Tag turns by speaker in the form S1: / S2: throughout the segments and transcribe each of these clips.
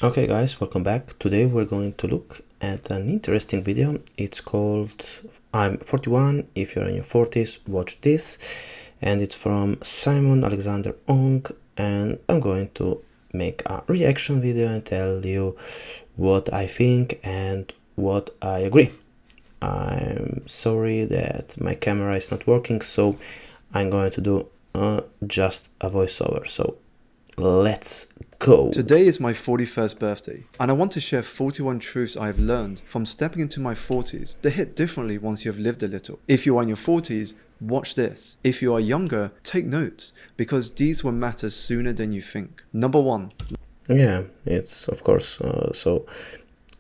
S1: Okay guys, welcome back. Today we're going to look at an interesting video. It's called I'm 41, if you're in your 40s, watch this. And it's from Simon Alexander Ong, and I'm going to make a reaction video and tell you what I think and what I agree. I'm sorry that my camera is not working, so I'm going to do just a voiceover. So let's go.
S2: Today is my 41st birthday, and I want to share 41 truths I have learned from stepping into my 40s that hit differently once you have lived a little. If you are in your 40s, watch this. If you are younger, take notes, because these will matter sooner than you think. Number 1.
S1: Yeah, it's of course, so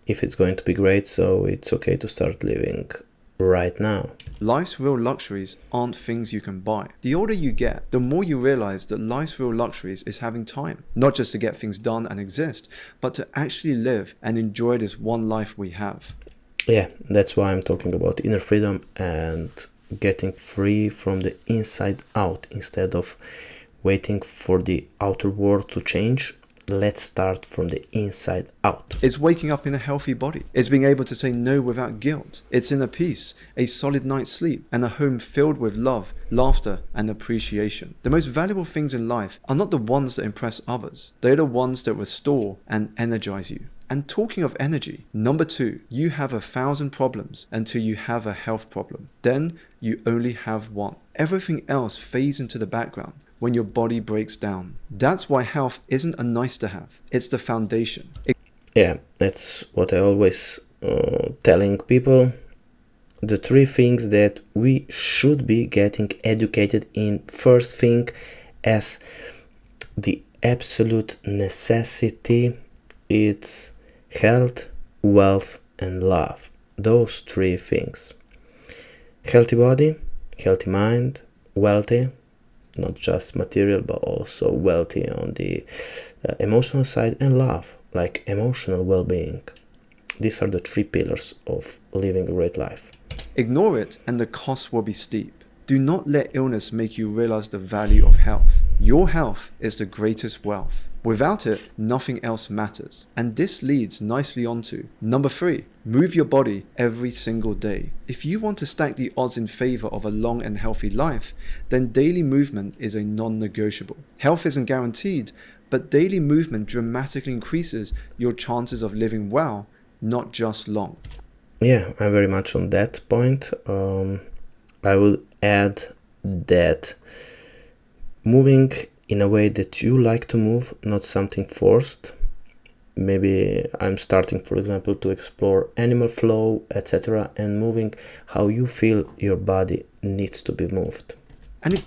S1: if it's going to be great, so it's okay to start living right now.
S2: Life's real luxuries aren't things you can buy. The older you get, the more you realize that life's real luxuries is having time. Not just to get things done and exist, but to actually live and enjoy this one life we have.
S1: Yeah, that's why I'm talking about inner freedom and getting free from the inside out instead of waiting for the outer world to change. Let's start from the inside out.
S2: It's waking up in a healthy body. It's being able to say no without guilt. It's inner peace, a solid night's sleep, and a home filled with love, laughter, and appreciation. The most valuable things in life are not the ones that impress others. They're the ones that restore and energize you. And talking of energy, number 2, you have 1,000 problems until you have a health problem. Then you only have one. Everything else fades into the background when your body breaks down. That's why health isn't a nice to have. It's the foundation.
S1: Yeah, that's what I always telling people. The 3 things that we should be getting educated in. First thing, as the absolute necessity, it's health, wealth, and love. Those 3 things. Healthy body, healthy mind, wealthy, not just material but also wealthy on the emotional side, and love, like emotional well-being. These are the 3 pillars of living a great life.
S2: Ignore it and the cost will be steep. Do not let illness make you realize the value of health. Your health is the greatest wealth. Without it, nothing else matters. And this leads nicely onto number 3, move your body every single day. If you want to stack the odds in favor of a long and healthy life, then daily movement is a non-negotiable. Health isn't guaranteed, but daily movement dramatically increases your chances of living well, not just long.
S1: Yeah, I'm very much on that point. I will add that moving in a way that you like to move, not something forced. Maybe I'm starting, for example, to explore animal flow, etc., and moving how you feel your body needs to be moved.
S2: And it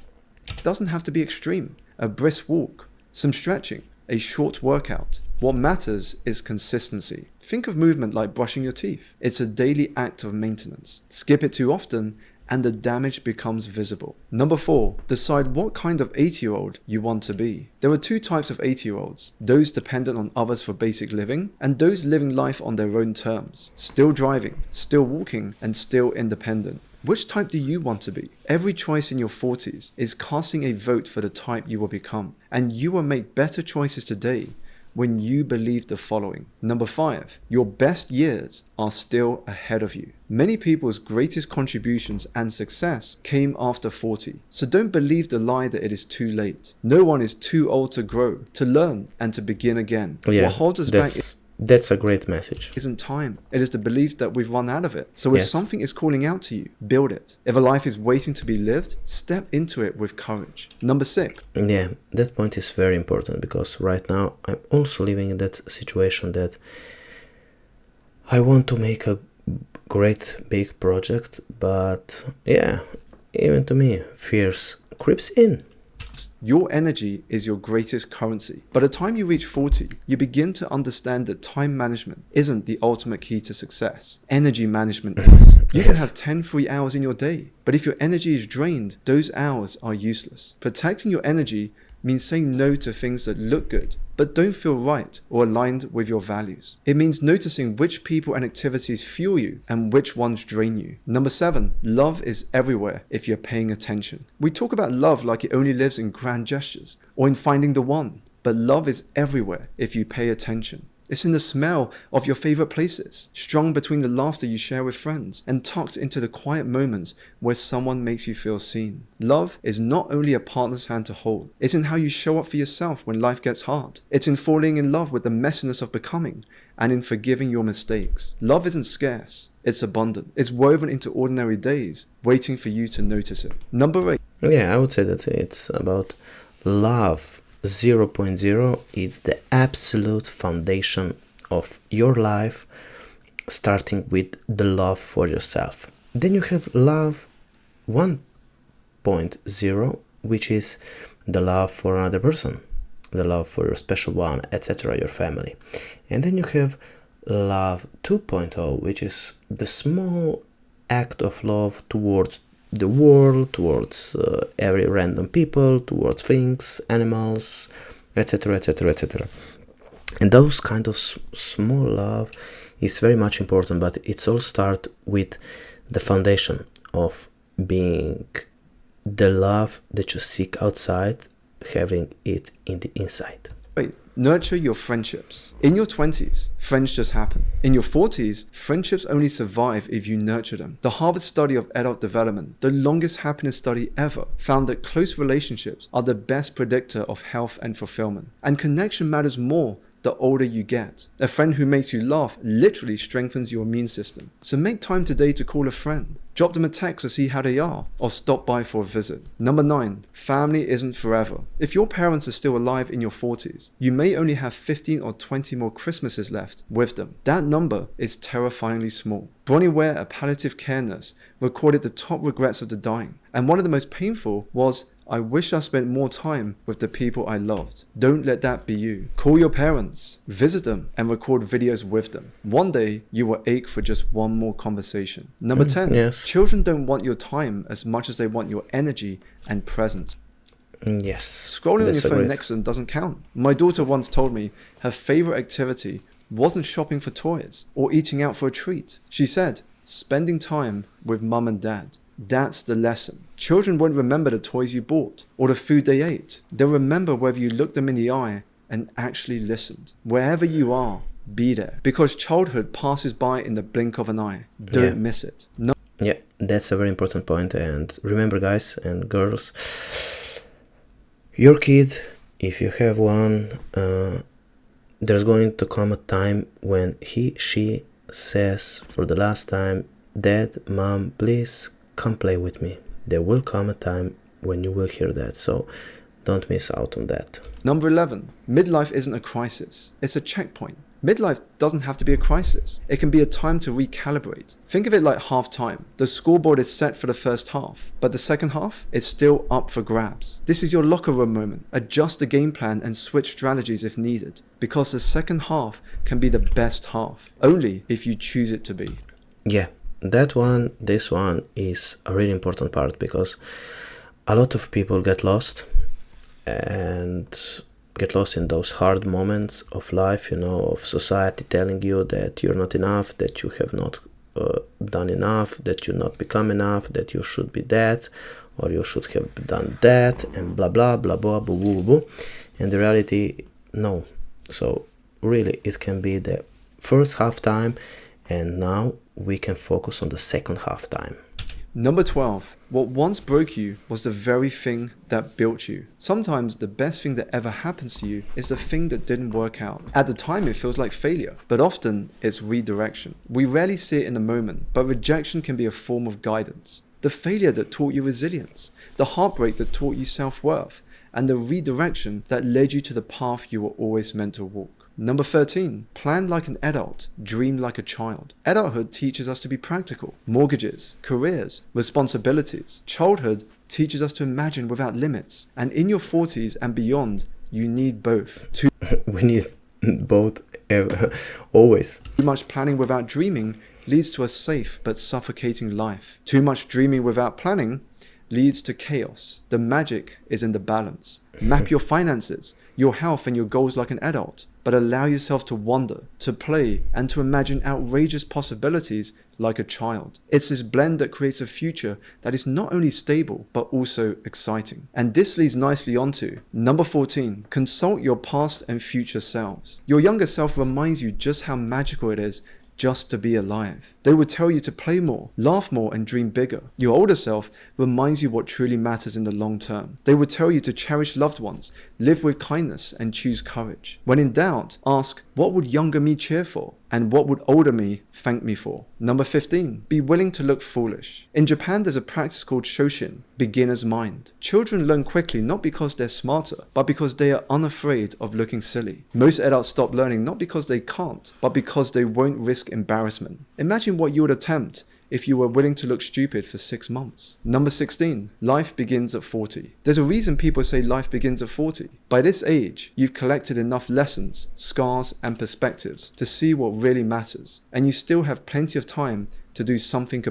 S2: doesn't have to be extreme. A brisk walk, some stretching, a short workout. What matters is consistency. Think of movement like brushing your teeth. It's a daily act of maintenance. Skip it too often and the damage becomes visible. Number 4, decide what kind of 80-year-old you want to be. There are 2 types of 80-year-olds, those dependent on others for basic living, and those living life on their own terms, still driving, still walking, and still independent. Which type do you want to be? Every choice in your 40s is casting a vote for the type you will become, and you will make better choices today when you believe the following. Number 5, your best years are still ahead of you. Many people's greatest contributions and success came after 40. So don't believe the lie that it is too late. No one is too old to grow, to learn, and to begin again.
S1: Yeah,
S2: what holds us back
S1: that's a great message.
S2: Isn't time. It is the belief that we've run out of it. So if something is calling out to you, build it. If a life is waiting to be lived, step into it with courage. Number 6.
S1: Yeah, that point is very important, because right now I'm also living in that situation that I want to make a great big project, but yeah, even to me, fears creeps in.
S2: Your energy is your greatest currency. By the time you reach 40, you begin to understand that time management isn't the ultimate key to success. Energy management is. You can have 10 free hours in your day, but if your energy is drained, those hours are useless. Protecting your energy means saying no to things that look good, but don't feel right or aligned with your values. It means noticing which people and activities fuel you and which ones drain you. Number 7, love is everywhere if you're paying attention. We talk about love like it only lives in grand gestures or in finding the one, but love is everywhere if you pay attention. It's in the smell of your favorite places, strung between the laughter you share with friends, and tucked into the quiet moments where someone makes you feel seen. Love is not only a partner's hand to hold, it's in how you show up for yourself when life gets hard. It's in falling in love with the messiness of becoming, and in forgiving your mistakes. Love isn't scarce, it's abundant. It's woven into ordinary days, waiting for you to notice it. Number 8.
S1: Yeah, I would say that it's about love 0.0. It's the absolute foundation of your life, starting with the love for yourself. Then you have love 1.0, which is the love for another person, the love for your special one, etc., your family. And then you have love 2.0, which is the small act of love towards the world, towards every random people, towards things, animals, etc., etc., etc. And those kind of small love is very much important, but it's all start with the foundation of being the love that you seek outside, having it in the inside.
S2: Nurture your friendships. In your 20s, friends just happen. In your 40s, friendships only survive if you nurture them. The Harvard study of adult development, the longest happiness study ever, found that close relationships are the best predictor of health and fulfillment. And connection matters more the older you get. A friend who makes you laugh literally strengthens your immune system. So make time today to call a friend. Drop them a text to see how they are, or stop by for a visit. Number 9, family isn't forever. If your parents are still alive in your 40s, you may only have 15 or 20 more Christmases left with them. That number is terrifyingly small. Bronnie Ware, a palliative care nurse, recorded the top regrets of the dying. And one of the most painful was, "I wish I spent more time with the people I loved." Don't let that be you. Call your parents, visit them, and record videos with them. One day, you will ache for just one more conversation. Number 10,
S1: yes.
S2: Children don't want your time as much as they want your energy and presence.
S1: Yes.
S2: Scrolling on your phone next to them doesn't count. My daughter once told me her favorite activity wasn't shopping for toys or eating out for a treat. She said, spending time with mum and dad. That's the lesson. Children won't remember the toys you bought or the food they ate. They'll remember whether you looked them in the eye and actually listened. Wherever you are, be there. Because childhood passes by in the blink of an eye. Don't miss it. No.
S1: Yeah, that's a very important point. And remember, guys and girls, your kid, if you have one, there's going to come a time when she says for the last time, "Dad, Mom, please come play with me." There will come a time when you will hear that, so don't miss out on that.
S2: Number 11, midlife isn't a crisis, it's a checkpoint. Midlife doesn't have to be a crisis. It can be a time to recalibrate. Think of it like half time. The scoreboard is set for the first half, but the second half is still up for grabs. This is your locker room moment. Adjust the game plan and switch strategies if needed, because the second half can be the best half, only if you choose it to be.
S1: Yeah, this one is a really important part, because a lot of people get lost in those hard moments of life, of society telling you that you're not enough, that you have not done enough, that you're not become enough, that you should be that, or you should have done that, and blah blah blah blah boo boo boo. And the reality, no. So really, it can be the first half time, and now we can focus on the second half time.
S2: Number 12, what once broke you was the very thing that built you. Sometimes the best thing that ever happens to you is the thing that didn't work out. At the time, it feels like failure, but often it's redirection. We rarely see it in the moment, but rejection can be a form of guidance. The failure that taught you resilience, the heartbreak that taught you self-worth, and the redirection that led you to the path you were always meant to walk. Number 13, plan like an adult, dream like a child. Adulthood teaches us to be practical. Mortgages, careers, responsibilities. Childhood teaches us to imagine without limits. And in your 40s and beyond, you need both.
S1: We need both, always.
S2: Too much planning without dreaming leads to a safe but suffocating life. Too much dreaming without planning leads to chaos. The magic is in the balance. Map your finances, your health and your goals like an adult, but allow yourself to wander, to play, and to imagine outrageous possibilities like a child. It's this blend that creates a future that is not only stable, but also exciting. And this leads nicely onto number 14, consult your past and future selves. Your younger self reminds you just how magical it is just to be alive. They will tell you to play more, laugh more, and dream bigger. Your older self reminds you what truly matters in the long term. They will tell you to cherish loved ones, live with kindness, and choose courage. When in doubt, ask, what would younger me cheer for? And what would older me thank me for? Number 15, be willing to look foolish. In Japan, there's a practice called Shoshin, beginner's mind. Children learn quickly not because they're smarter, but because they are unafraid of looking silly. Most adults stop learning not because they can't, but because they won't risk embarrassment. Imagine what you would attempt if you were willing to look stupid for 6 months. Number 16, life begins at 40. There's a reason people say life begins at 40. By this age, you've collected enough lessons, scars, and perspectives to see what really matters, and you still have plenty of time to do something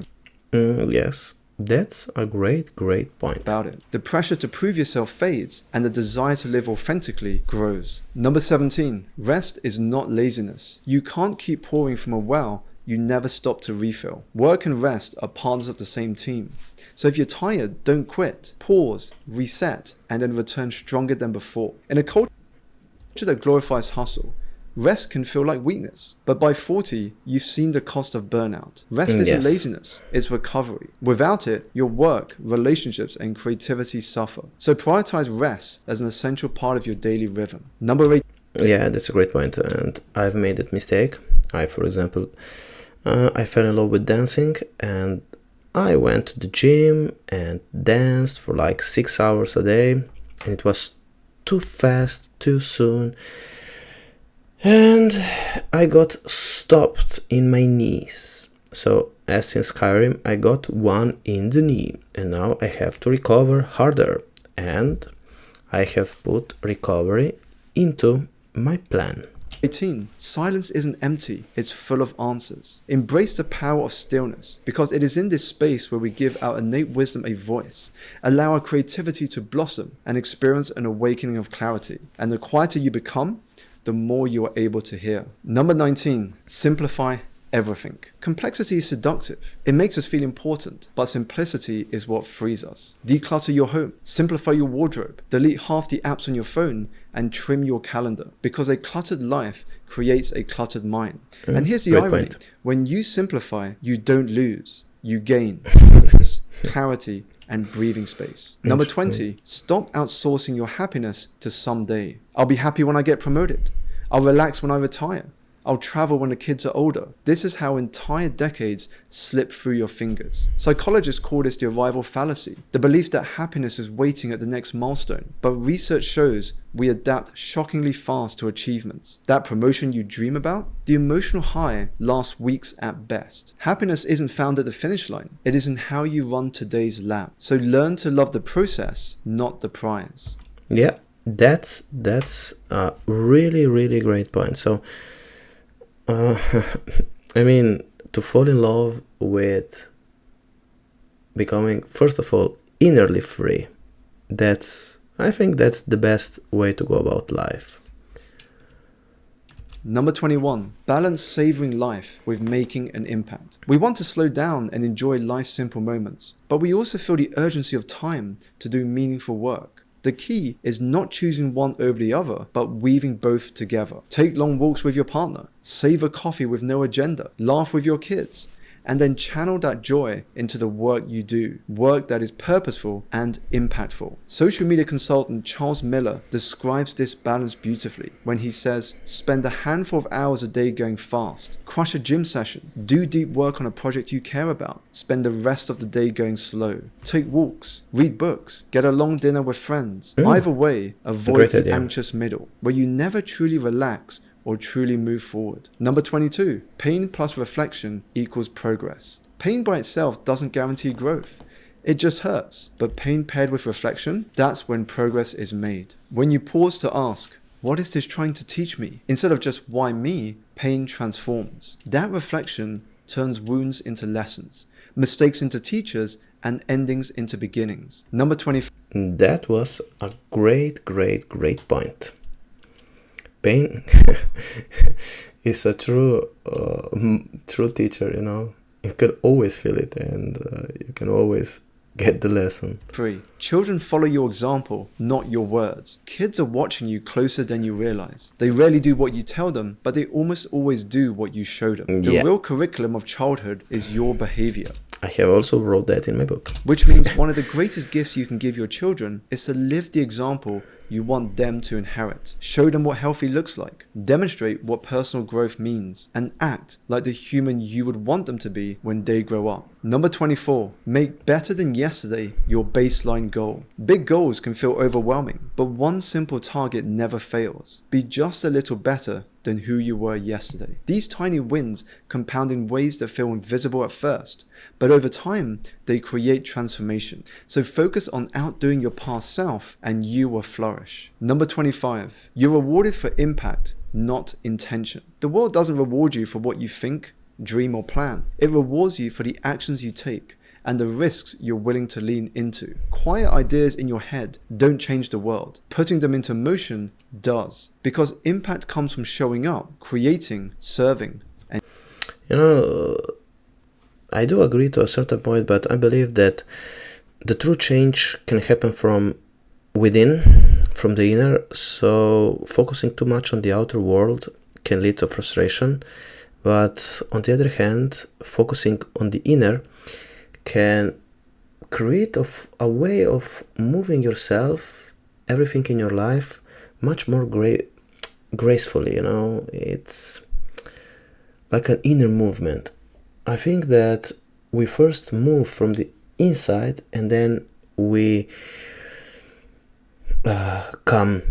S1: Yes, that's a great point.
S2: About it. The pressure to prove yourself fades, and the desire to live authentically grows. Number 17, rest is not laziness. You can't keep pouring from a well you never stop to refill. Work and rest are partners of the same team. So if you're tired, don't quit. Pause, reset, and then return stronger than before. In a culture that glorifies hustle, rest can feel like weakness. But by 40, you've seen the cost of burnout. Rest isn't laziness, it's recovery. Without it, your work, relationships, and creativity suffer. So prioritize rest as an essential part of your daily rhythm. Number 8.
S1: Yeah, that's a great point, and I've made that mistake. For example, I fell in love with dancing, and I went to the gym and danced for like 6 hours a day, and it was too fast, too soon, and I got stopped in my knees. So as in Skyrim, I got one in the knee, and now I have to recover harder, and I have put recovery into my plan.
S2: 18. Silence isn't empty, it's full of answers. Embrace the power of stillness, because it is in this space where we give our innate wisdom a voice, allow our creativity to blossom, and experience an awakening of clarity. And the quieter you become, the more you are able to hear. Number 19. Simplify everything. Complexity is seductive. It makes us feel important, but simplicity is what frees us. Declutter your home, simplify your wardrobe, delete half the apps on your phone, and trim your calendar, because a cluttered life creates a cluttered mind. And here's the irony. When you simplify, you don't lose, you gain focus, clarity, and breathing space. Number 20, stop outsourcing your happiness to someday. I'll be happy when I get promoted. I'll relax when I retire. I'll travel when the kids are older. This is how entire decades slip through your fingers. Psychologists call this the arrival fallacy, the belief that happiness is waiting at the next milestone. But research shows we adapt shockingly fast to achievements. That promotion you dream about, the emotional high lasts weeks at best. Happiness isn't found at the finish line. It is in how you run today's lap. So learn to love the process, not the prize.
S1: Yeah, that's a really great point. So I mean, to fall in love with becoming, first of all, innerly free. I think that's the best way to go about life.
S2: Number 21, balance savoring life with making an impact. We want to slow down and enjoy life's simple moments, but we also feel the urgency of time to do meaningful work. The key is not choosing one over the other, but weaving both together. Take long walks with your partner, savor coffee with no agenda, laugh with your kids, and then channel that joy into the work you do, work that is purposeful and impactful. Social media consultant Charles Miller describes this balance beautifully when he says, spend a handful of hours a day going fast, crush a gym session, do deep work on a project you care about, spend the rest of the day going slow, take walks, read books, get a long dinner with friends. Either way, avoid the anxious middle, where you never truly relax or truly move forward. Number 22, pain plus reflection equals progress. Pain by itself doesn't guarantee growth. It just hurts. But pain paired with reflection, that's when progress is made. When you pause to ask, what is this trying to teach me? Instead of just why me, pain transforms. That reflection turns wounds into lessons, mistakes into teachers, and endings into beginnings. Number 24.
S1: That was a great point. pain is a true teacher, you know. You can always feel it, and you can always get the lesson.
S2: 3. Children follow your example, not your words. Kids are watching you closer than you realize. They rarely do what you tell them, but they almost always do what you show them. The
S1: Yeah.
S2: real curriculum of childhood is your behavior.
S1: I have also wrote that in my book.
S2: Which means one of the greatest gifts you can give your children is to live the example you want them to inherit. Show them what healthy looks like, demonstrate what personal growth means, and act like the human you would want them to be when they grow up. Number 24, make better than yesterday your baseline goal. Big goals can feel overwhelming, but one simple target never fails. Be just a little better than who you were yesterday. These tiny wins compound in ways that feel invisible at first, but over time, they create transformation. So focus on outdoing your past self and you will flourish. Number 25, you're rewarded for impact, not intention. The world doesn't reward you for what you think, dream, or plan. It rewards you for the actions you take and the risks you're willing to lean into. Quiet ideas in your head don't change the world. Putting them into motion does. Because impact comes from showing up, creating, serving, and
S1: You know, I do agree to a certain point, but I believe that the true change can happen from within, from the inner. So focusing too much on the outer world can lead to frustration. But on the other hand, focusing on the inner can create a way of moving yourself, everything in your life, much more gracefully, you know. It's like an inner movement. I think that we first move from the inside and then we come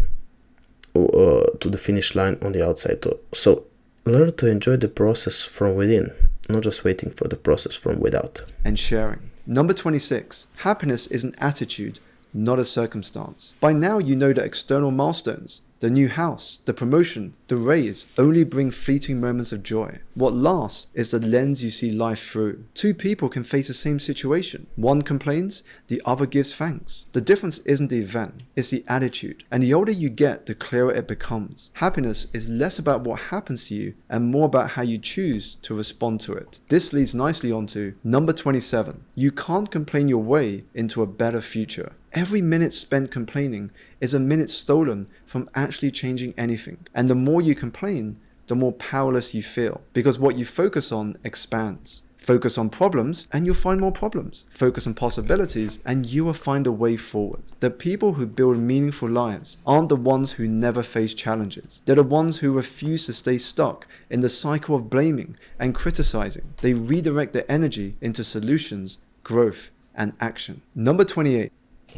S1: to the finish line on the outside. So learn to enjoy the process from within, not just waiting for the process from without.
S2: and sharing. Number 26, happiness is an attitude, not a circumstance. By now you know that external milestones, the new house, the promotion, the raise, only bring fleeting moments of joy. What lasts is the lens you see life through. Two people can face the same situation. One complains, the other gives thanks. The difference isn't the event, it's the attitude. And the older you get, the clearer it becomes. Happiness is less about what happens to you and more about how you choose to respond to it. This leads nicely on to number 27. You can't complain your way into a better future. Every minute spent complaining is a minute stolen from actually changing anything. And the more you complain, the more powerless you feel. Because what you focus on expands. Focus on problems and you'll find more problems. Focus on possibilities and you will find a way forward. The people who build meaningful lives aren't the ones who never face challenges. They're the ones who refuse to stay stuck in the cycle of blaming and criticizing. They redirect their energy into solutions, growth, and action. Number 28.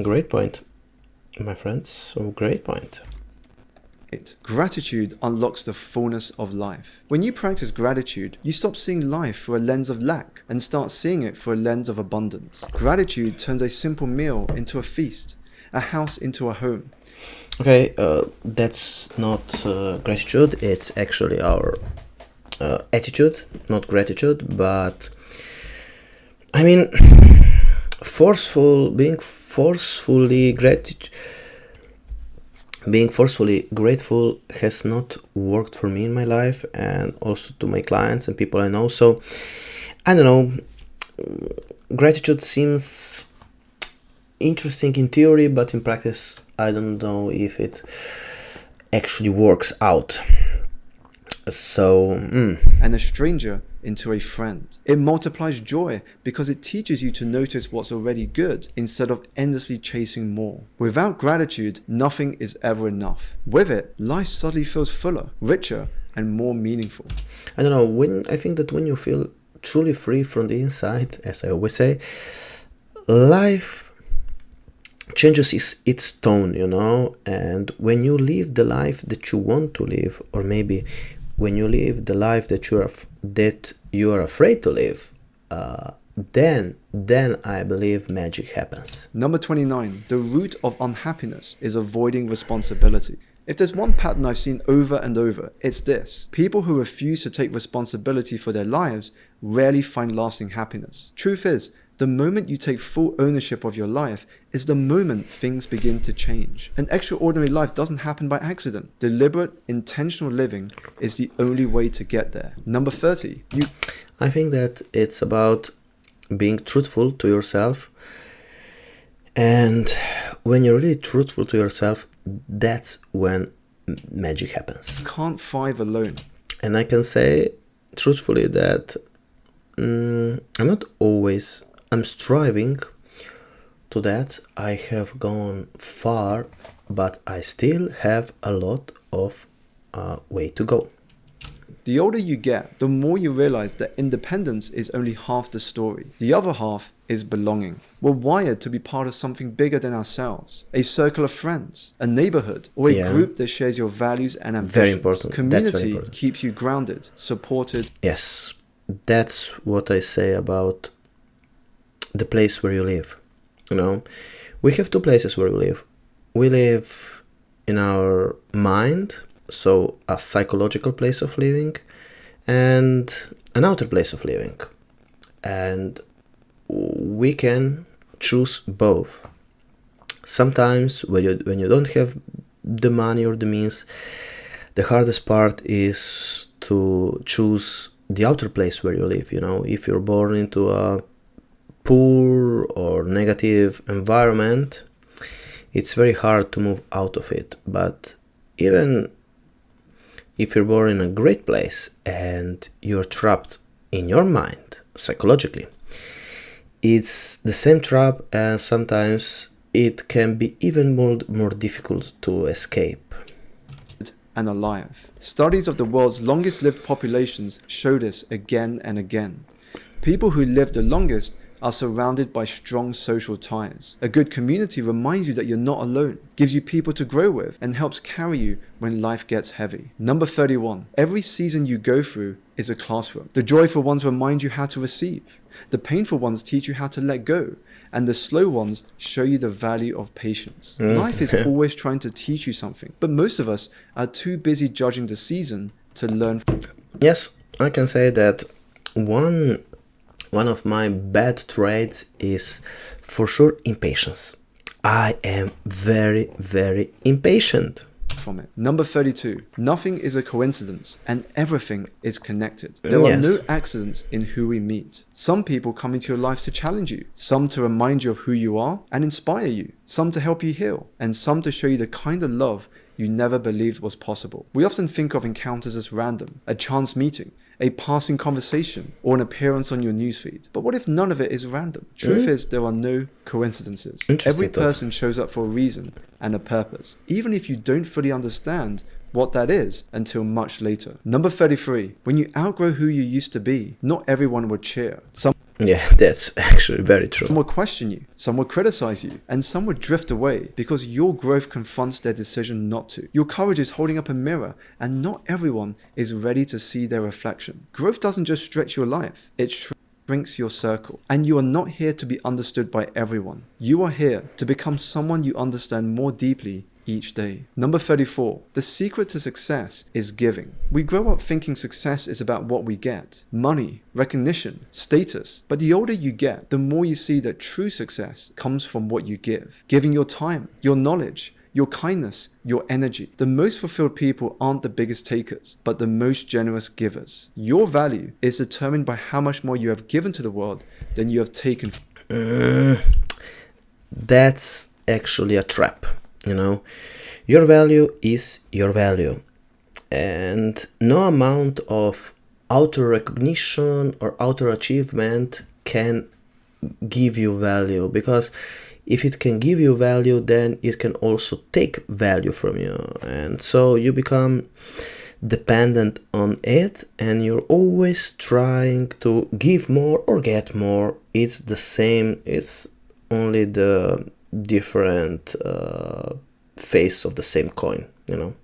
S1: Great point, my friends. So great point.
S2: Gratitude unlocks the fullness of life. When you practice gratitude, you stop seeing life through a lens of lack and start seeing it through a lens of abundance. Gratitude turns a simple meal into a feast, a house into a home.
S1: Okay, that's not gratitude, it's actually our attitude, not gratitude, but I mean, being forcefully grateful has not worked for me in my life and also to my clients and people I know. So I don't know, gratitude seems interesting in theory, but in practice I don't know if it actually works out. So
S2: And a stranger into a friend. It multiplies joy because it teaches you to notice what's already good instead of endlessly chasing more. Without gratitude, nothing is ever enough. With it, life suddenly feels fuller, richer, and more meaningful.
S1: I don't know, I think that when you feel truly free from the inside, as I always say, life changes its tone, you know. And when you live the life that you want to live, or maybe when you live the life that you are afraid to live, then I believe magic happens.
S2: Number 29. The root of unhappiness is avoiding responsibility. If there's one pattern I've seen over and over, it's this. People who refuse to take responsibility for their lives rarely find lasting happiness. Truth is, The moment you take full ownership of your life is the moment things begin to change. An extraordinary life doesn't happen by accident. Deliberate, intentional living is the only way to get there. Number 30.
S1: I think that it's about being truthful to yourself. And when you're really truthful to yourself, that's when magic happens.
S2: Can't thrive alone.
S1: And I can say truthfully that I'm striving to that. I have gone far, but I still have a lot of way to go.
S2: The older you get, the more you realize that independence is only half the story. The other half is belonging. We're wired to be part of something bigger than ourselves. A circle of friends, a neighborhood, or a group that shares your values and ambitions.
S1: Very important.
S2: Community
S1: That's very important.
S2: keeps you grounded, supported.
S1: Yes, that's what I say about the place where you live. You know, we have two places where we live. We live in our mind, so a psychological place of living, and an outer place of living. And we can choose both. Sometimes when you don't have the money or the means, the hardest part is to choose the outer place where you live. You know, if you're born into a poor or negative environment, it's very hard to move out of it. But even if you're born in a great place and you're trapped in your mind psychologically, it's the same trap, and sometimes it can be even more difficult to escape.
S2: And alive. Studies of the world's longest lived populations show this again and again. People who live the longest are surrounded by strong social ties. A good community reminds you that you're not alone, gives you people to grow with, and helps carry you when life gets heavy. Number 31. Every season you go through is a classroom. The joyful ones remind you how to receive. The painful ones teach you how to let go. And the slow ones show you the value of patience. Life is always trying to teach you something, but most of us are too busy judging the season to learn.
S1: Yes, I can say that one of my bad traits is for sure impatience. I am very, very impatient.
S2: From it. Number 32. Nothing is a coincidence and everything is connected. There are no accidents in who we meet. Some people come into your life to challenge you, some to remind you of who you are and inspire you, some to help you heal, and some to show you the kind of love you never believed was possible. We often think of encounters as random, a chance meeting, a passing conversation, or an appearance on your newsfeed. But what if none of it is random? Truth is, there are no coincidences. Every person shows up for a reason and a purpose, even if you don't fully understand what that is until much later. Number 33. When you outgrow who you used to be, not everyone would cheer.
S1: Yeah, that's actually very true.
S2: Some will question you, some will criticize you, and some will drift away because your growth confronts their decision not to. Your courage is holding up a mirror, and not everyone is ready to see their reflection. Growth doesn't just stretch your life, it shrinks your circle. And you are not here to be understood by everyone. You are here to become someone you understand more deeply each day. Number 34. The secret to success is giving. We grow up thinking success is about what we get. Money, recognition, status. But the older you get, the more you see that true success comes from what you give. Giving your time, your knowledge, your kindness, your energy. The most fulfilled people aren't the biggest takers, but the most generous givers. Your value is determined by how much more you have given to the world than you have taken.
S1: That's actually a trap. You know, your value is your value, and no amount of outer recognition or outer achievement can give you value, because if it can give you value, then it can also take value from you, and so you become dependent on it, and you're always trying to give more or get more. It's the same, it's only the different face of the same coin, you know.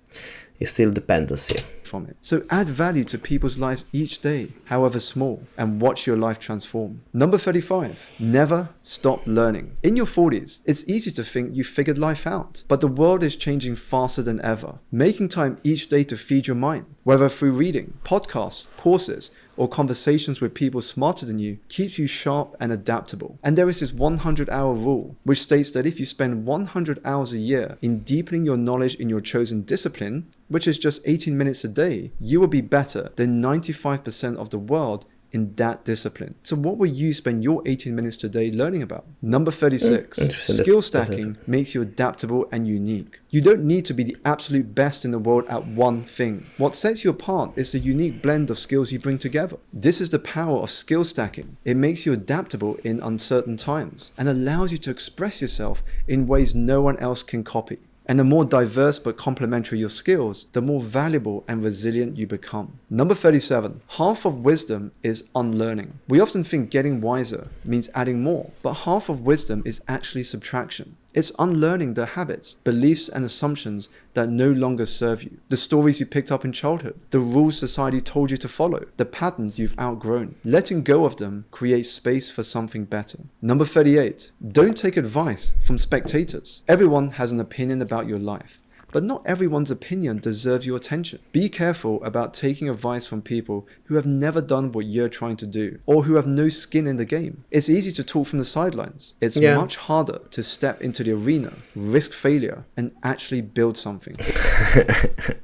S1: It's still dependency.
S2: from it. So add value to people's lives each day, however small, and watch your life transform. Number 35, never stop learning. In your 40s, it's easy to think you figured life out, but the world is changing faster than ever. Making time each day to feed your mind, whether through reading, podcasts, courses, or conversations with people smarter than you, keeps you sharp and adaptable. And there is this 100-hour rule, which states that if you spend 100 hours a year in deepening your knowledge in your chosen discipline, which is just 18 minutes a day, you will be better than 95% of the world in that discipline. So what will you spend your 18 minutes today learning about? Number 36, skill stacking makes you adaptable and unique. You don't need to be the absolute best in the world at one thing. What sets you apart is the unique blend of skills you bring together. This is the power of skill stacking. It makes you adaptable in uncertain times and allows you to express yourself in ways no one else can copy. And the more diverse but complementary your skills, the more valuable and resilient you become. Number 37, half of wisdom is unlearning. We often think getting wiser means adding more, but half of wisdom is actually subtraction. It's unlearning the habits, beliefs, and assumptions that no longer serve you. The stories you picked up in childhood, the rules society told you to follow, the patterns you've outgrown. Letting go of them creates space for something better. Number 38, don't take advice from spectators. Everyone has an opinion about your life, but not everyone's opinion deserves your attention. Be careful about taking advice from people who have never done what you're trying to do, or who have no skin in the game. It's easy to talk from the sidelines. It's much harder to step into the arena, risk failure, and actually build something.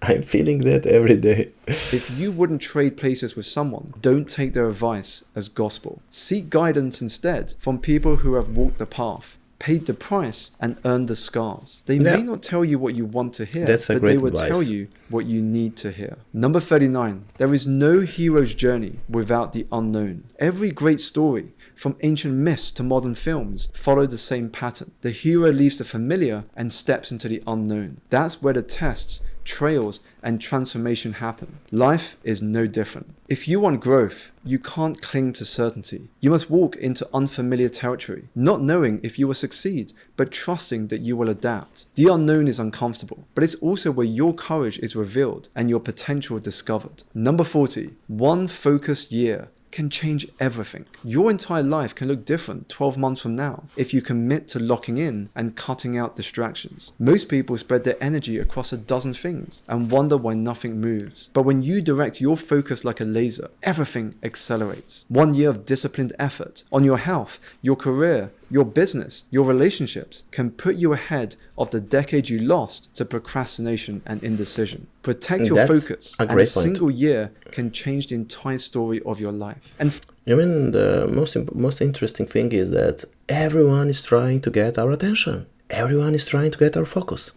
S1: I'm feeling that every day.
S2: If you wouldn't trade places with someone, don't take their advice as gospel. Seek guidance instead from people who have walked the path, paid the price, and earned the scars. They may not tell you what you want to hear, but they will tell you what you need to hear. Number 39, there is no hero's journey without the unknown. Every great story, from ancient myths to modern films, follow the same pattern. The hero leaves the familiar and steps into the unknown. That's where the tests, trails, and transformation happen. Life is no different. If you want growth, you can't cling to certainty. You must walk into unfamiliar territory, not knowing if you will succeed, but trusting that you will adapt. The unknown is uncomfortable, but it's also where your courage is revealed and your potential discovered. Number 40, one focused year can change everything. Your entire life can look different 12 months from now if you commit to locking in and cutting out distractions. Most people spread their energy across a dozen things and wonder why nothing moves. But when you direct your focus like a laser, everything accelerates. 1 year of disciplined effort on your health, your career, your business, your relationships can put you ahead of the decade you lost to procrastination and indecision. Protect your focus, and a single year can change the entire story of your life. And
S1: I mean, the most interesting thing is that everyone is trying to get our attention. Everyone is trying to get our focus.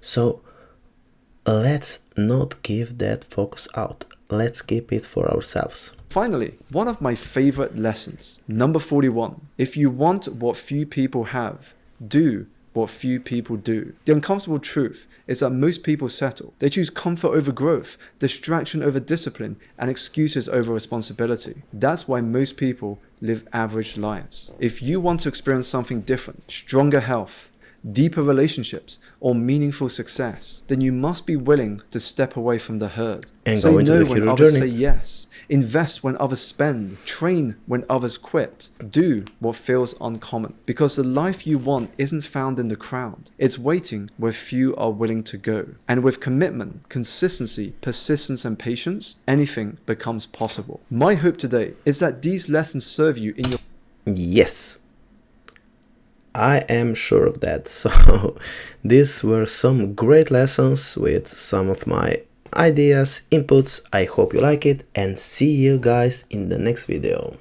S1: So let's not give that focus out. Let's keep it for ourselves.
S2: Finally, one of my favorite lessons, number 41. If you want what few people have, do what few people do. The uncomfortable truth is that most people settle. They choose comfort over growth, distraction over discipline, and excuses over responsibility. That's why most people live average lives. If you want to experience something different, stronger health, deeper relationships, or meaningful success, then you must be willing to step away from the herd.
S1: And
S2: say
S1: go into
S2: no
S1: the
S2: when
S1: hero
S2: others
S1: journey.
S2: say yes. Invest when others spend. Train when others quit. Do what feels uncommon. Because the life you want isn't found in the crowd. It's waiting where few are willing to go. And with commitment, consistency, persistence, and patience, anything becomes possible. My hope today is that these lessons serve you in your...
S1: Yes, I am sure of that. So these were some great lessons with some of my ideas, inputs. I hope you like it, and see you guys in the next video.